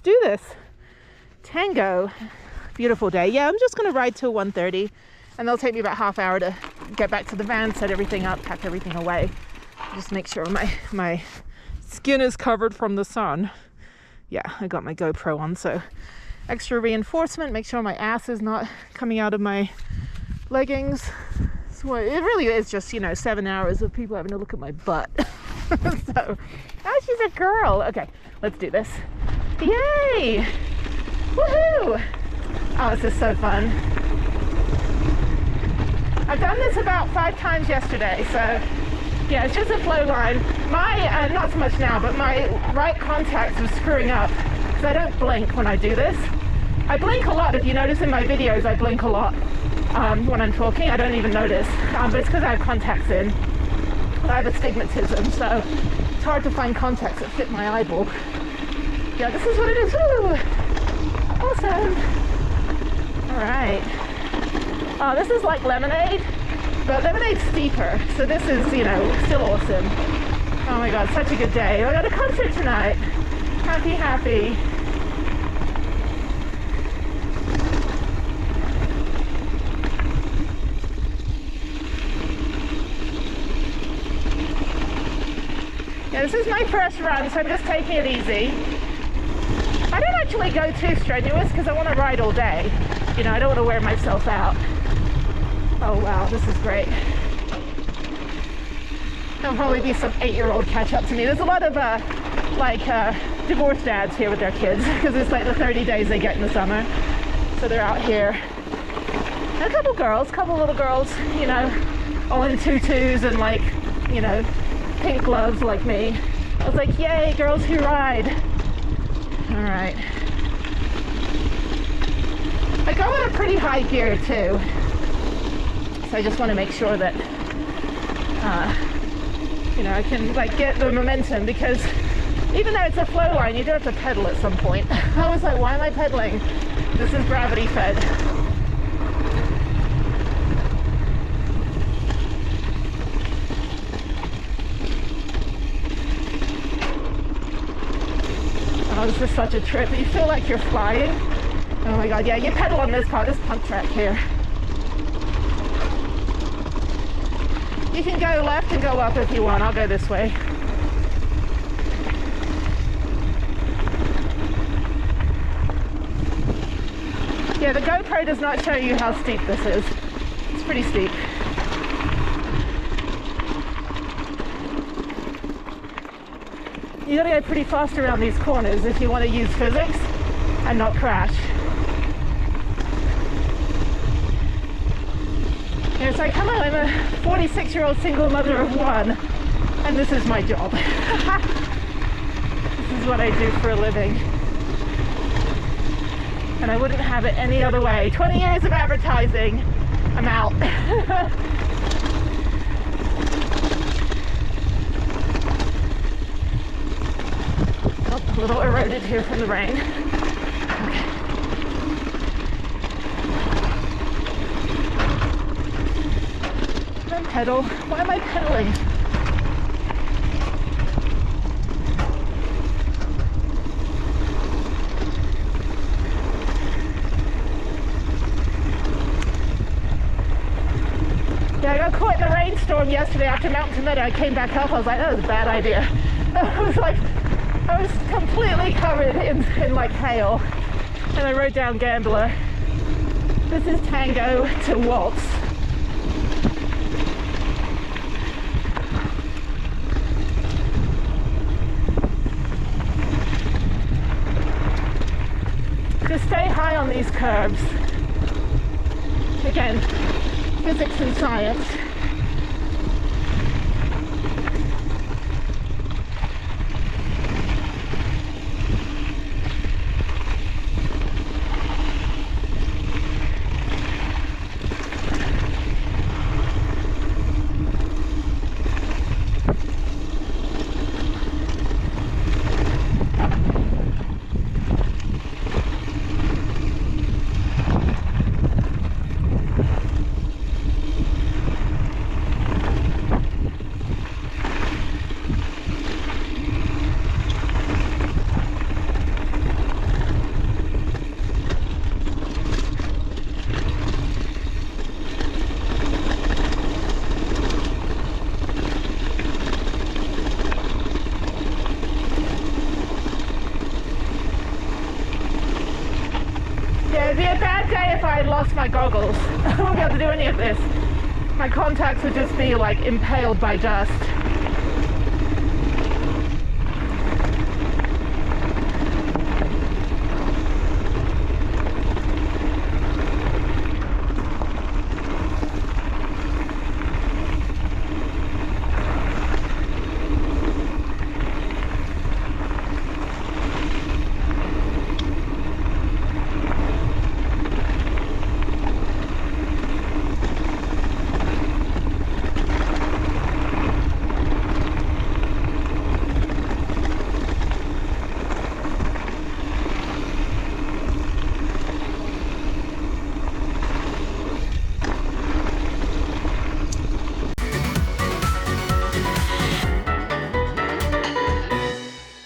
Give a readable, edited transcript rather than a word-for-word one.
do this. Tango. Beautiful day. Yeah, I'm just going to ride till 1:30, and they'll take me about half hour to get back to the van, set everything up, pack everything away. Just make sure my skin is covered from the sun. Yeah, I got my GoPro on, so extra reinforcement. Make sure my ass is not coming out of my leggings. So it really is just, 7 hours of people having to look at my butt. So, oh, she's a girl. Okay, let's do this. Yay! Woohoo! Oh, this is so fun. I've done this about 5 times yesterday, so yeah, it's just a flow line. My, not so much now, but my right contacts are screwing up because I don't blink when I do this. I blink a lot. If you notice in my videos, I blink a lot when I'm talking. I don't even notice, but it's because I have contacts in. I have astigmatism, so it's hard to find contacts that fit my eyeball. Yeah, this is what it is. Woo! Awesome. All right. Oh, this is like lemonade, but lemonade's steeper, so this is, still awesome. Oh my God, such a good day. I got a concert tonight. Happy, happy. Yeah, this is my first run, so I'm just taking it easy. I don't actually go too strenuous because I want to ride all day. I don't want to wear myself out. Oh wow, this is great. There'll probably be some 8-year-old catch up to me. There's a lot of divorced dads here with their kids because it's like the 30 days they get in the summer. So they're out here. And a couple little girls, all in tutus and pink gloves like me. I was like, yay, girls who ride. All right. I go in a pretty high gear too. So I just want to make sure that, I can get the momentum, because even though it's a flow line, you do have to pedal at some point. I was like, why am I pedaling? This is gravity fed. Oh, this is such a trip. You feel like you're flying. Oh my God, yeah, you pedal on this pump track here. You can go left and go up if you want. I'll go this way. Yeah, the GoPro does not show you how steep this is. It's pretty steep. You gotta go pretty fast around these corners if you want to use physics and not crash. Yeah, so I'm a 46-year-old single mother of 1, and this is my job. This is what I do for a living. And I wouldn't have it any other way. 20 years of advertising, I'm out. Oh, a little eroded here from the rain. Okay. Pedal. Why am I pedaling? Yeah, I got caught in the rainstorm yesterday after Mountain Meadow. I came back up. I was like, that was a bad idea. I was completely covered in hail. And I wrote down Gambler. This is Tango to Waltz. Just stay high on these curves. Again, physics and science. if I lost my goggles, I wouldn't be able to do any of this. My contacts would just be like impaled by dust.